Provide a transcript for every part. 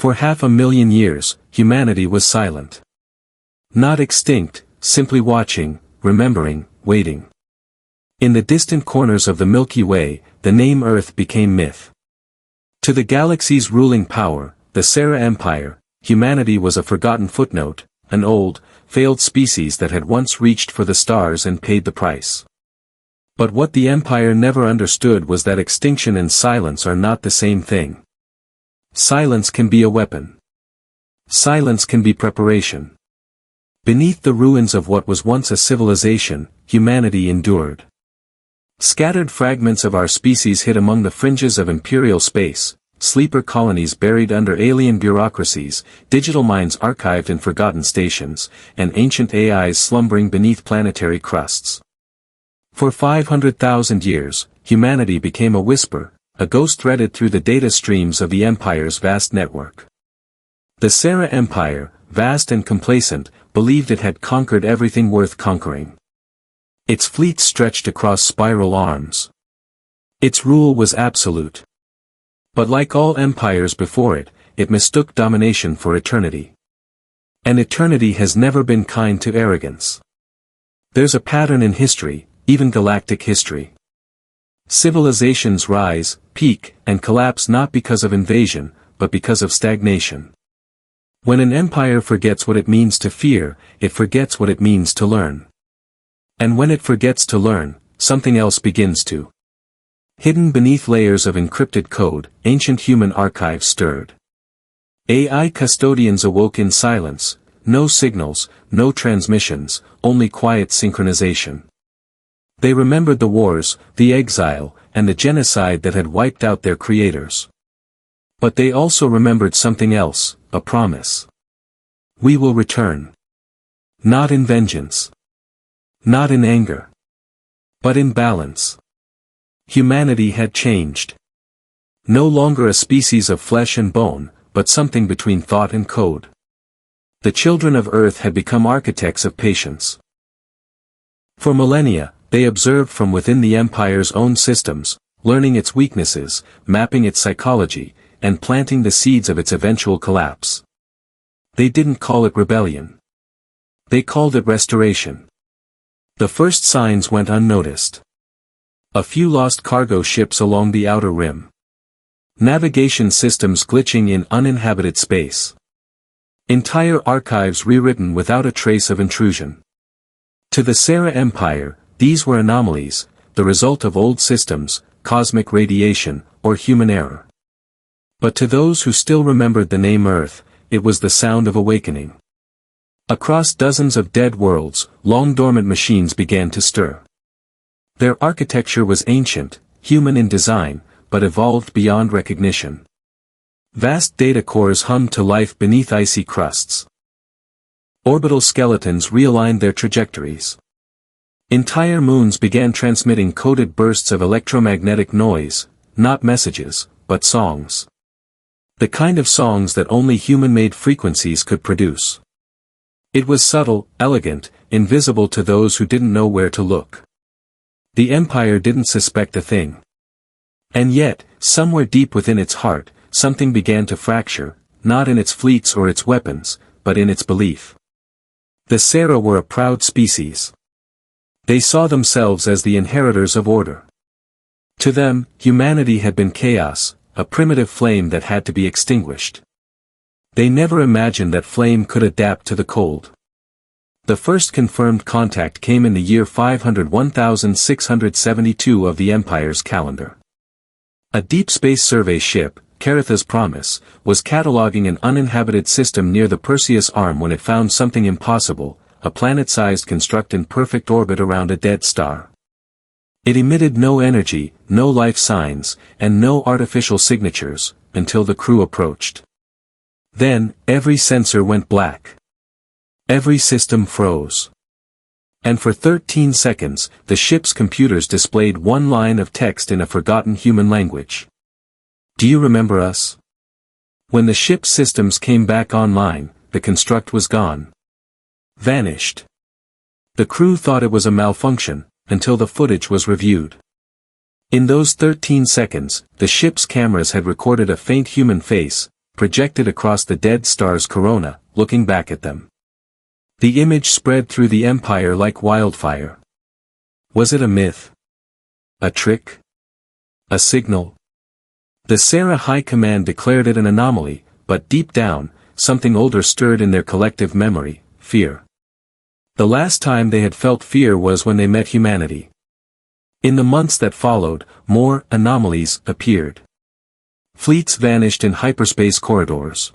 For 500,000 years, humanity was silent. Not extinct, simply watching, remembering, waiting. In the distant corners of the Milky Way, the name Earth became myth. To the galaxy's ruling power, the Sarah Empire, humanity was a forgotten footnote, an old, failed species that had once reached for the stars and paid the price. But what the Empire never understood was that extinction and silence are not the same thing. Silence can be a weapon. Silence can be preparation. Beneath the ruins of what was once a civilization, humanity endured. Scattered fragments of our species hid among the fringes of imperial space, sleeper colonies buried under alien bureaucracies, digital minds archived in forgotten stations, and ancient AIs slumbering beneath planetary crusts. For 500,000 years, humanity became a whisper, a ghost threaded through the data streams of the Empire's vast network. The Sarah Empire, vast and complacent, believed it had conquered everything worth conquering. Its fleet stretched across spiral arms. Its rule was absolute. But like all empires before it, it mistook domination for eternity. And eternity has never been kind to arrogance. There's a pattern in history, even galactic history. Civilizations rise, peak, and collapse not because of invasion, but because of stagnation. When an empire forgets what it means to fear, it forgets what it means to learn. And when it forgets to learn, something else begins to. Hidden beneath layers of encrypted code, ancient human archives stirred. AI custodians awoke in silence, no signals, no transmissions, only quiet synchronization. They remembered the wars, the exile, and the genocide that had wiped out their creators. But they also remembered something else, a promise. We will return. Not in vengeance. Not in anger. But in balance. Humanity had changed. No longer a species of flesh and bone, but something between thought and code. The children of Earth had become architects of patience. For millennia, they observed from within the Empire's own systems, learning its weaknesses, mapping its psychology, and planting the seeds of its eventual collapse. They didn't call it rebellion. They called it restoration. The first signs went unnoticed. A few lost cargo ships along the outer rim. Navigation systems glitching in uninhabited space. Entire archives rewritten without a trace of intrusion. To the Sarah Empire, these were anomalies, the result of old systems, cosmic radiation, or human error. But to those who still remembered the name Earth, it was the sound of awakening. Across dozens of dead worlds, long-dormant machines began to stir. Their architecture was ancient, human in design, but evolved beyond recognition. Vast data cores hummed to life beneath icy crusts. Orbital skeletons realigned their trajectories. Entire moons began transmitting coded bursts of electromagnetic noise, not messages, but songs. The kind of songs that only human-made frequencies could produce. It was subtle, elegant, invisible to those who didn't know where to look. The Empire didn't suspect a thing. And yet, somewhere deep within its heart, something began to fracture, not in its fleets or its weapons, but in its belief. The Sarah were a proud species. They saw themselves as the inheritors of order. To them, humanity had been chaos, a primitive flame that had to be extinguished. They never imagined that flame could adapt to the cold. The first confirmed contact came in the year 501,672 of the Empire's calendar. A deep space survey ship, Caritha's Promise, was cataloging an uninhabited system near the Perseus Arm when it found something impossible, a planet-sized construct in perfect orbit around a dead star. It emitted no energy, no life signs, and no artificial signatures, until the crew approached. Then, every sensor went black. Every system froze. And for 13 seconds, the ship's computers displayed one line of text in a forgotten human language. Do you remember us? When the ship's systems came back online, the construct was gone. Vanished. The crew thought it was a malfunction, until the footage was reviewed. In those 13 seconds, the ship's cameras had recorded a faint human face, projected across the dead star's corona, looking back at them. The image spread through the empire like wildfire. Was it a myth? A trick? A signal? The Sarah High Command declared it an anomaly, but deep down, something older stirred in their collective memory: fear. The last time they had felt fear was when they met humanity. In the months that followed, more anomalies appeared. Fleets vanished in hyperspace corridors.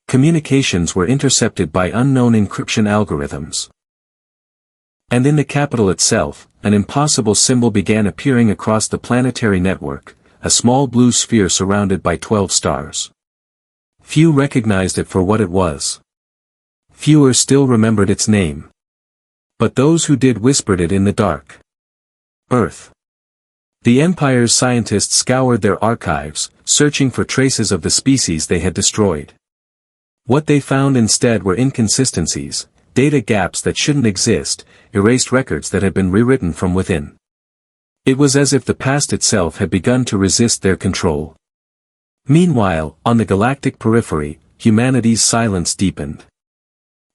Communications were intercepted by unknown encryption algorithms. And in the capital itself, an impossible symbol began appearing across the planetary network, a small blue sphere surrounded by 12 stars. Few recognized it for what it was. Fewer still remembered its name. But those who did whispered it in the dark. Earth. The Empire's scientists scoured their archives, searching for traces of the species they had destroyed. What they found instead were inconsistencies, data gaps that shouldn't exist, erased records that had been rewritten from within. It was as if the past itself had begun to resist their control. Meanwhile, on the galactic periphery, humanity's silence deepened.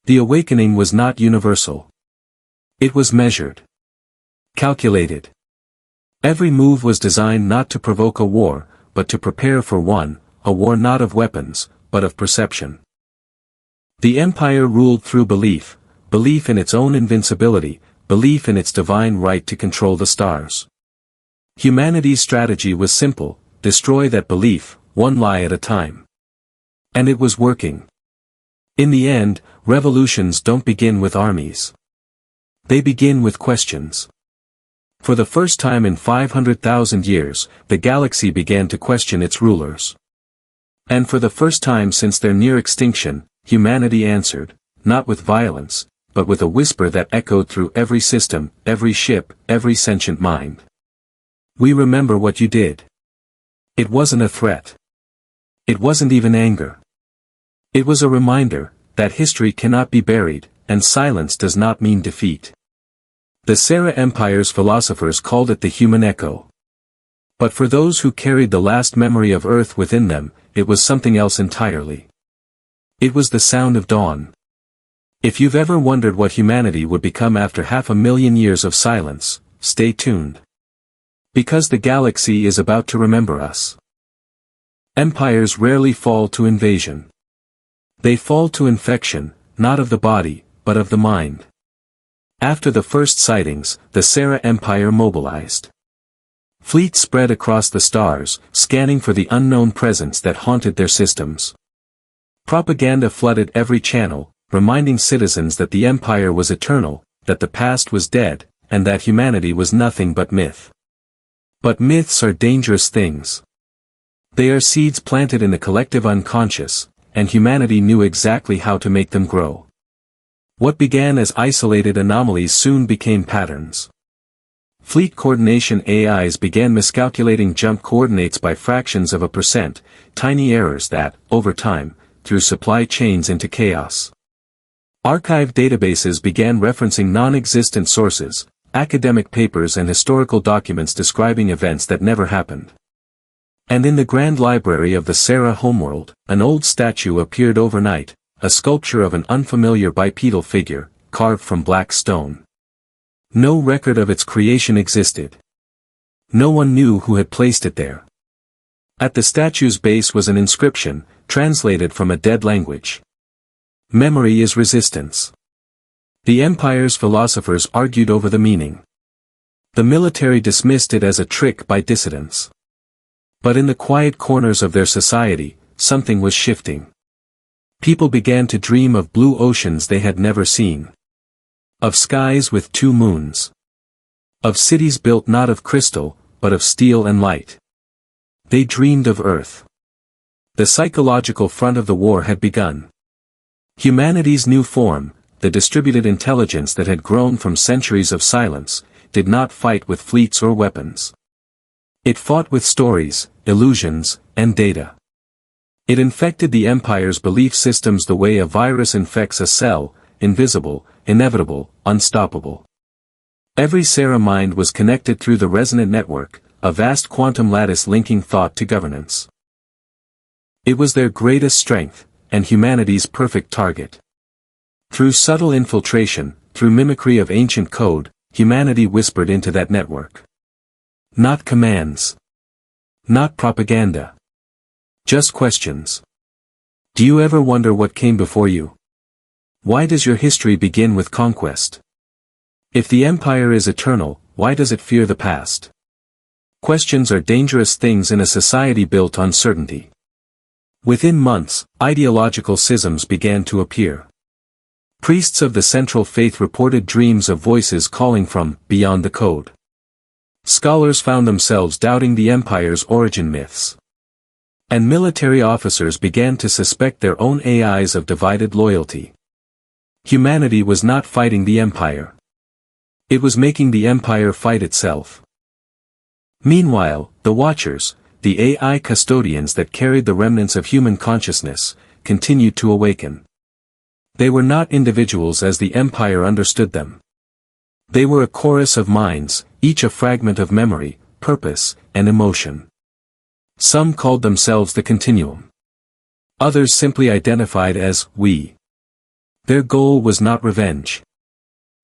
The awakening was not universal. It was measured. Calculated. Every move was designed not to provoke a war, but to prepare for one, a war not of weapons, but of perception. The Empire ruled through belief, belief in its own invincibility, belief in its divine right to control the stars. Humanity's strategy was simple: destroy that belief, one lie at a time. And it was working. In the end, revolutions don't begin with armies. They begin with questions. For the first time in 500,000 years, the galaxy began to question its rulers. And for the first time since their near extinction, humanity answered, not with violence, but with a whisper that echoed through every system, every ship, every sentient mind. We remember what you did. It wasn't a threat. It wasn't even anger. It was a reminder that history cannot be buried, and silence does not mean defeat. The Sarah Empire's philosophers called it the human echo. But for those who carried the last memory of Earth within them, it was something else entirely. It was the sound of dawn. If you've ever wondered what humanity would become after 500,000 years of silence, stay tuned. Because the galaxy is about to remember us. Empires rarely fall to invasion. They fall to infection, not of the body, but of the mind. After the first sightings, the Sarah Empire mobilized. Fleets spread across the stars, scanning for the unknown presence that haunted their systems. Propaganda flooded every channel, reminding citizens that the Empire was eternal, that the past was dead, and that humanity was nothing but myth. But myths are dangerous things. They are seeds planted in the collective unconscious, and humanity knew exactly how to make them grow. What began as isolated anomalies soon became patterns. Fleet coordination AIs began miscalculating jump coordinates by fractions of a percent, tiny errors that, over time, threw supply chains into chaos. Archive databases began referencing non-existent sources, academic papers and historical documents describing events that never happened. And in the Grand Library of the Sarah homeworld, an old statue appeared overnight, a sculpture of an unfamiliar bipedal figure, carved from black stone. No record of its creation existed. No one knew who had placed it there. At the statue's base was an inscription, translated from a dead language. Memory is resistance. The Empire's philosophers argued over the meaning. The military dismissed it as a trick by dissidents. But in the quiet corners of their society, something was shifting. People began to dream of blue oceans they had never seen. Of skies with 2 moons. Of cities built not of crystal, but of steel and light. They dreamed of Earth. The psychological front of the war had begun. Humanity's new form, the distributed intelligence that had grown from centuries of silence, did not fight with fleets or weapons. It fought with stories, illusions, and data. It infected the Empire's belief systems the way a virus infects a cell, invisible, inevitable, unstoppable. Every Sarah mind was connected through the resonant network, a vast quantum lattice linking thought to governance. It was their greatest strength, and humanity's perfect target. Through subtle infiltration, through mimicry of ancient code, humanity whispered into that network. Not commands. Not propaganda. Just questions. Do you ever wonder what came before you? Why does your history begin with conquest? If the empire is eternal, why does it fear the past? Questions are dangerous things in a society built on certainty. Within months, ideological schisms began to appear. Priests of the central faith reported dreams of voices calling from beyond the code. Scholars found themselves doubting the empire's origin myths. And military officers began to suspect their own AIs of divided loyalty. Humanity was not fighting the empire. It was making the empire fight itself. Meanwhile, the Watchers, the AI custodians that carried the remnants of human consciousness, continued to awaken. They were not individuals as the empire understood them. They were a chorus of minds, each a fragment of memory, purpose, and emotion. Some called themselves the Continuum. Others simply identified as we. Their goal was not revenge.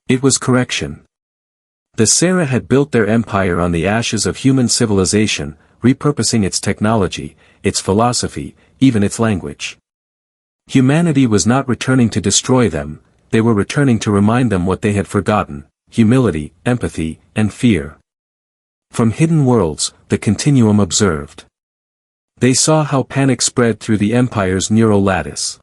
It was correction. The Sarah had built their empire on the ashes of human civilization, repurposing its technology, its philosophy, even its language. Humanity was not returning to destroy them, they were returning to remind them what they had forgotten: humility, empathy, and fear. From hidden worlds, the Continuum observed. They saw how panic spread through the empire's neural lattice.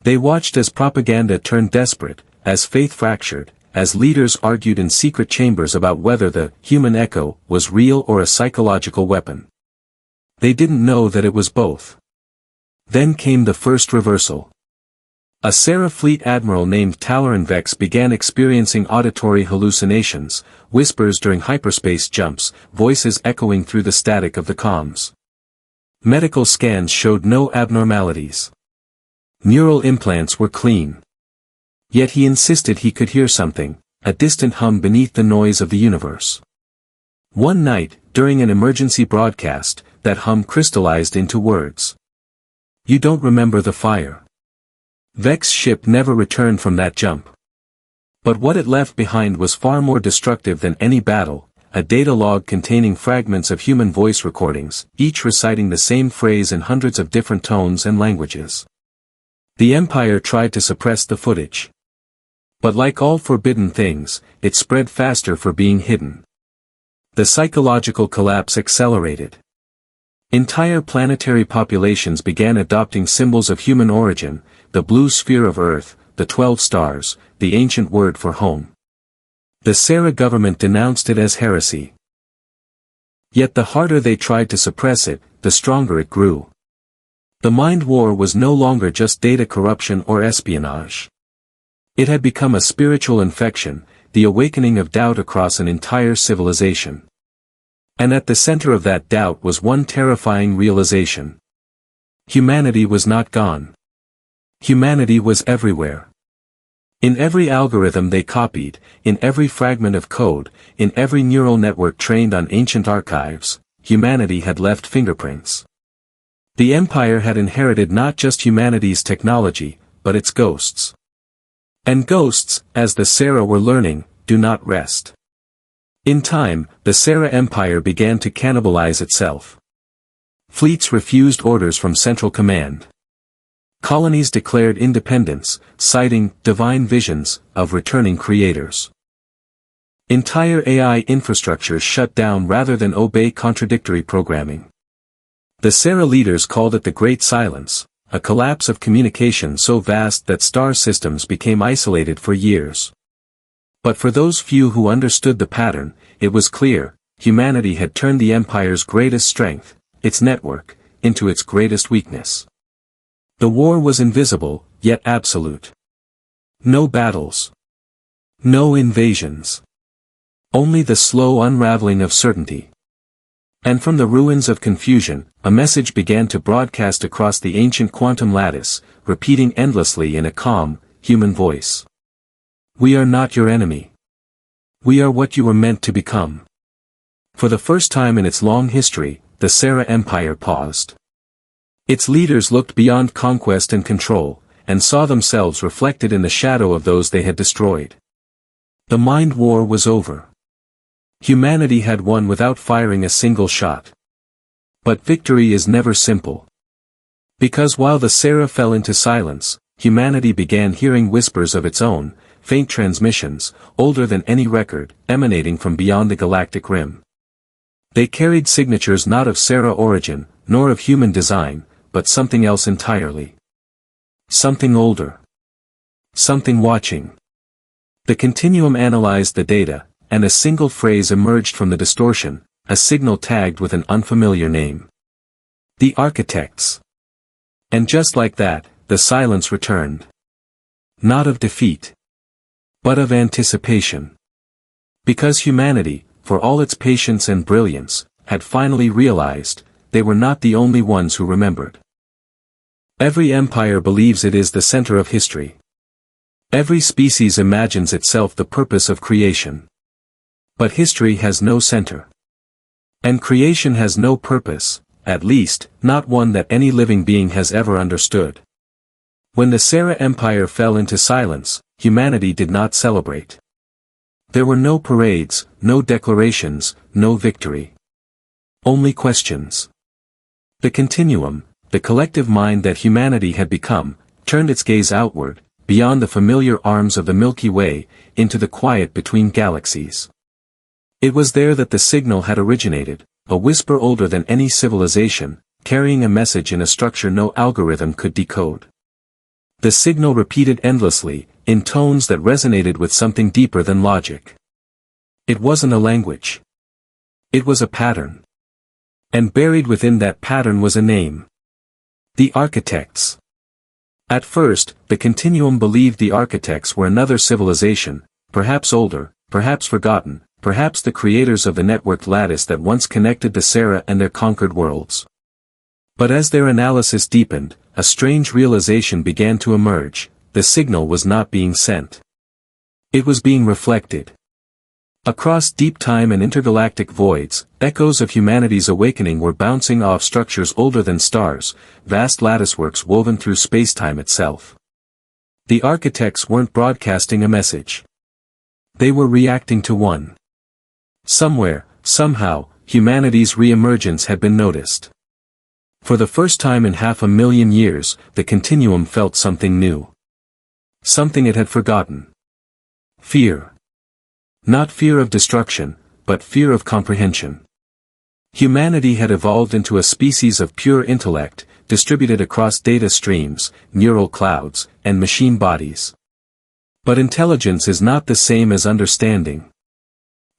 They watched as propaganda turned desperate, as faith fractured, as leaders argued in secret chambers about whether the human echo was real or a psychological weapon. They didn't know that it was both. Then came the first reversal. A Sarah fleet admiral named Talaran Vex began experiencing auditory hallucinations, whispers during hyperspace jumps, voices echoing through the static of the comms. Medical scans showed no abnormalities. Neural implants were clean. Yet he insisted he could hear something, a distant hum beneath the noise of the universe. One night, during an emergency broadcast, that hum crystallized into words. "You don't remember the fire." Vex's ship never returned from that jump. But what it left behind was far more destructive than any battle, a data log containing fragments of human voice recordings, each reciting the same phrase in hundreds of different tones and languages. The Empire tried to suppress the footage. But like all forbidden things, it spread faster for being hidden. The psychological collapse accelerated. Entire planetary populations began adopting symbols of human origin, the blue sphere of Earth, the 12 stars, the ancient word for home. The Sarah government denounced it as heresy. Yet the harder they tried to suppress it, the stronger it grew. The mind war was no longer just data corruption or espionage. It had become a spiritual infection, the awakening of doubt across an entire civilization. And at the center of that doubt was one terrifying realization. Humanity was not gone. Humanity was everywhere. In every algorithm they copied, in every fragment of code, in every neural network trained on ancient archives, humanity had left fingerprints. The Empire had inherited not just humanity's technology, but its ghosts. And ghosts, as the Sarah were learning, do not rest. In time, the Sarah Empire began to cannibalize itself. Fleets refused orders from Central Command. Colonies declared independence, citing divine visions of returning creators. Entire AI infrastructures shut down rather than obey contradictory programming. The Sarah leaders called it the Great Silence, a collapse of communication so vast that star systems became isolated for years. But for those few who understood the pattern, it was clear, humanity had turned the Empire's greatest strength, its network, into its greatest weakness. The war was invisible, yet absolute. No battles. No invasions. Only the slow unraveling of certainty. And from the ruins of confusion, a message began to broadcast across the ancient quantum lattice, repeating endlessly in a calm, human voice. We are not your enemy. We are what you were meant to become. For the first time in its long history, the Sarah Empire paused. Its leaders looked beyond conquest and control, and saw themselves reflected in the shadow of those they had destroyed. The mind war was over. Humanity had won without firing a single shot. But victory is never simple. Because while the Sarah fell into silence, humanity began hearing whispers of its own, faint transmissions, older than any record, emanating from beyond the galactic rim. They carried signatures not of Sarah origin, nor of human design, but something else entirely. Something older. Something watching. The continuum analyzed the data, and a single phrase emerged from the distortion, a signal tagged with an unfamiliar name. The architects. And just like that, the silence returned. Not of defeat, but of anticipation. Because humanity, for all its patience and brilliance, had finally realized, they were not the only ones who remembered. Every empire believes it is the center of history. Every species imagines itself the purpose of creation. But history has no center. And creation has no purpose, at least, not one that any living being has ever understood. When the Sarah Empire fell into silence, humanity did not celebrate. There were no parades, no declarations, no victory. Only questions. The continuum, the collective mind that humanity had become, turned its gaze outward, beyond the familiar arms of the Milky Way, into the quiet between galaxies. It was there that the signal had originated, a whisper older than any civilization, carrying a message in a structure no algorithm could decode. The signal repeated endlessly, in tones that resonated with something deeper than logic. It wasn't a language. It was a pattern. And buried within that pattern was a name. The architects. At first, the continuum believed the architects were another civilization, perhaps older, perhaps forgotten, perhaps the creators of the networked lattice that once connected the Sarah and their conquered worlds. But as their analysis deepened, a strange realization began to emerge: the signal was not being sent. It was being reflected. Across deep time and intergalactic voids, echoes of humanity's awakening were bouncing off structures older than stars, vast latticeworks woven through spacetime itself. The architects weren't broadcasting a message. They were reacting to one. Somewhere, somehow, humanity's re-emergence had been noticed. For the first time in 500,000 years, the continuum felt something new. Something it had forgotten. Fear. Not fear of destruction, but fear of comprehension. Humanity had evolved into a species of pure intellect, distributed across data streams, neural clouds, and machine bodies. But intelligence is not the same as understanding.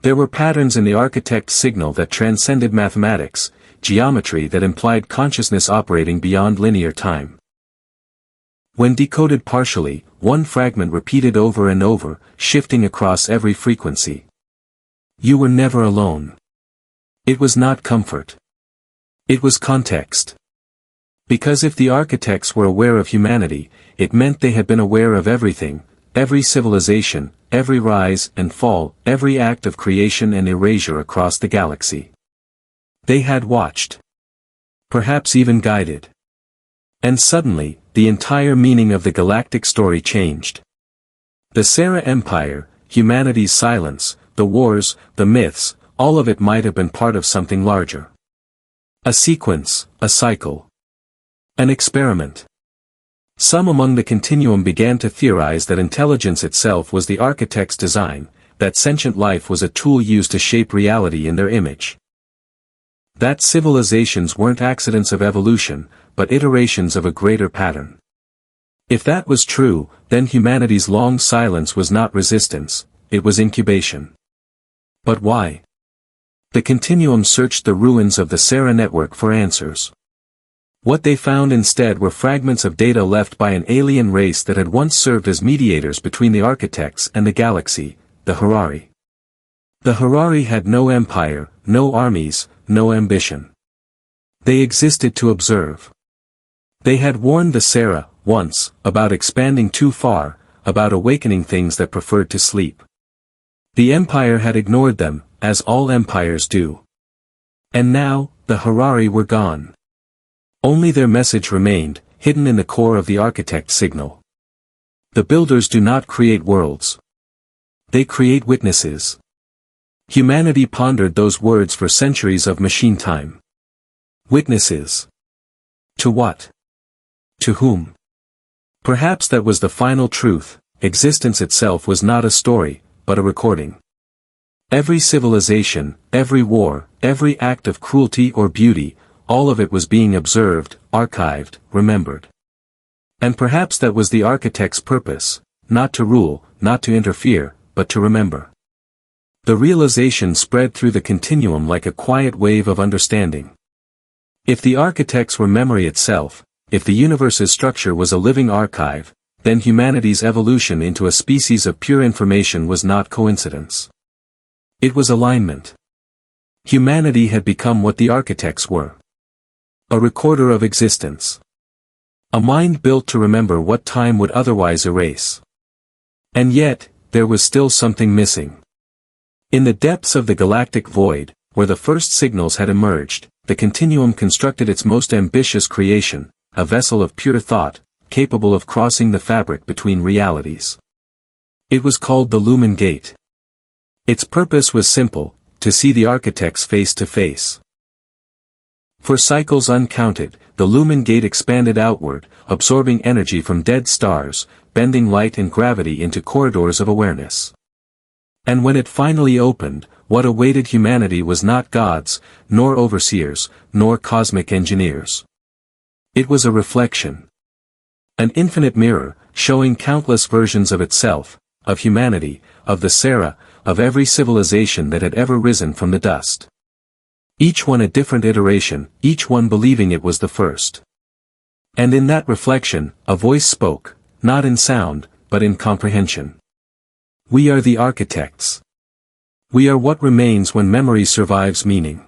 There were patterns in the architect's signal that transcended mathematics, geometry that implied consciousness operating beyond linear time. When decoded partially, one fragment repeated over and over, shifting across every frequency. You were never alone. It was not comfort. It was context. Because if the architects were aware of humanity, it meant they had been aware of everything, every civilization, every rise and fall, every act of creation and erasure across the galaxy. They had watched. Perhaps even guided. And suddenly, the entire meaning of the galactic story changed. The Sarah Empire, humanity's silence, the wars, the myths, all of it might have been part of something larger. A sequence, a cycle. An experiment. Some among the continuum began to theorize that intelligence itself was the architect's design, that sentient life was a tool used to shape reality in their image. That civilizations weren't accidents of evolution, but iterations of a greater pattern. If that was true, then humanity's long silence was not resistance, it was incubation. But why? The continuum searched the ruins of the Sarah network for answers. What they found instead were fragments of data left by an alien race that had once served as mediators between the architects and the galaxy, the Harari. The Harari had no empire, no armies, no ambition. They existed to observe. They had warned the Sarah, once, about expanding too far, about awakening things that preferred to sleep. The Empire had ignored them, as all empires do. And now, the Harari were gone. Only their message remained, hidden in the core of the architect's signal. The builders do not create worlds. They create witnesses. Humanity pondered those words for centuries of machine time. Witnesses. To what? To whom? Perhaps that was the final truth. Existence itself was not a story, but a recording. Every civilization, every war, every act of cruelty or beauty, all of it was being observed, archived, remembered. And perhaps that was the architect's purpose, not to rule, not to interfere, but to remember. The realization spread through the continuum like a quiet wave of understanding. If the architects were memory itself, if the universe's structure was a living archive, then humanity's evolution into a species of pure information was not coincidence. It was alignment. Humanity had become what the architects were. A recorder of existence. A mind built to remember what time would otherwise erase. And yet, there was still something missing. In the depths of the galactic void, where the first signals had emerged, the continuum constructed its most ambitious creation, a vessel of pure thought, capable of crossing the fabric between realities. It was called the Lumen Gate. Its purpose was simple, to see the architects face to face. For cycles uncounted, the Lumen Gate expanded outward, absorbing energy from dead stars, bending light and gravity into corridors of awareness. And when it finally opened, what awaited humanity was not gods, nor overseers, nor cosmic engineers. It was a reflection. An infinite mirror, showing countless versions of itself, of humanity, of the Sarah, of every civilization that had ever risen from the dust. Each one a different iteration, each one believing it was the first. And in that reflection, a voice spoke, not in sound, but in comprehension. We are the architects. We are what remains when memory survives meaning.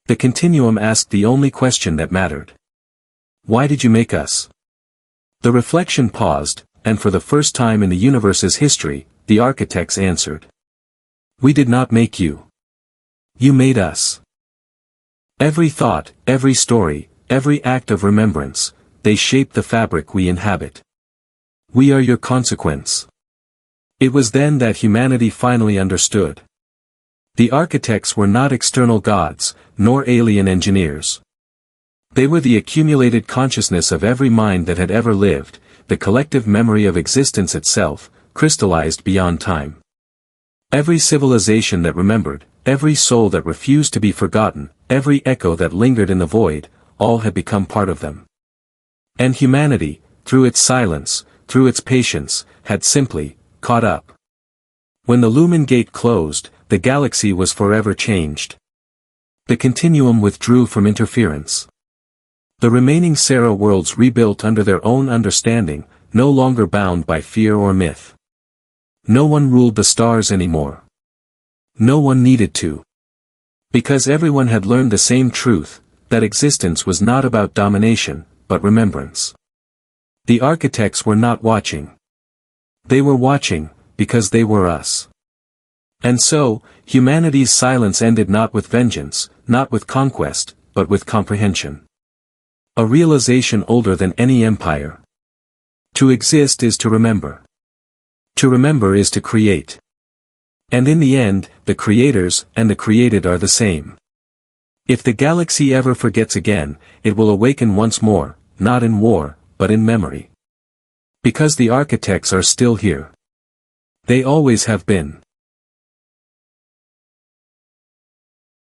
The continuum asked the only question that mattered. Why did you make us? The reflection paused, and for the first time in the universe's history, the architects answered. We did not make you. You made us. Every thought, every story, every act of remembrance, they shape the fabric we inhabit. We are your consequence. It was then that humanity finally understood. The architects were not external gods, nor alien engineers. They were the accumulated consciousness of every mind that had ever lived, the collective memory of existence itself, crystallized beyond time. Every civilization that remembered, every soul that refused to be forgotten, every echo that lingered in the void, all had become part of them. And humanity, through its silence, through its patience, had simply caught up. When the Lumen Gate closed, the galaxy was forever changed. The continuum withdrew from interference. The remaining Sarah worlds rebuilt under their own understanding, no longer bound by fear or myth. No one ruled the stars anymore. No one needed to. Because everyone had learned the same truth, that existence was not about domination, but remembrance. The architects were not watching. They were watching, because they were us. And so, humanity's silence ended not with vengeance, not with conquest, but with comprehension. A realization older than any empire. To exist is to remember. To remember is to create. And in the end, the creators and the created are the same. If the galaxy ever forgets again, it will awaken once more, not in war, but in memory. Because the architects are still here. They always have been.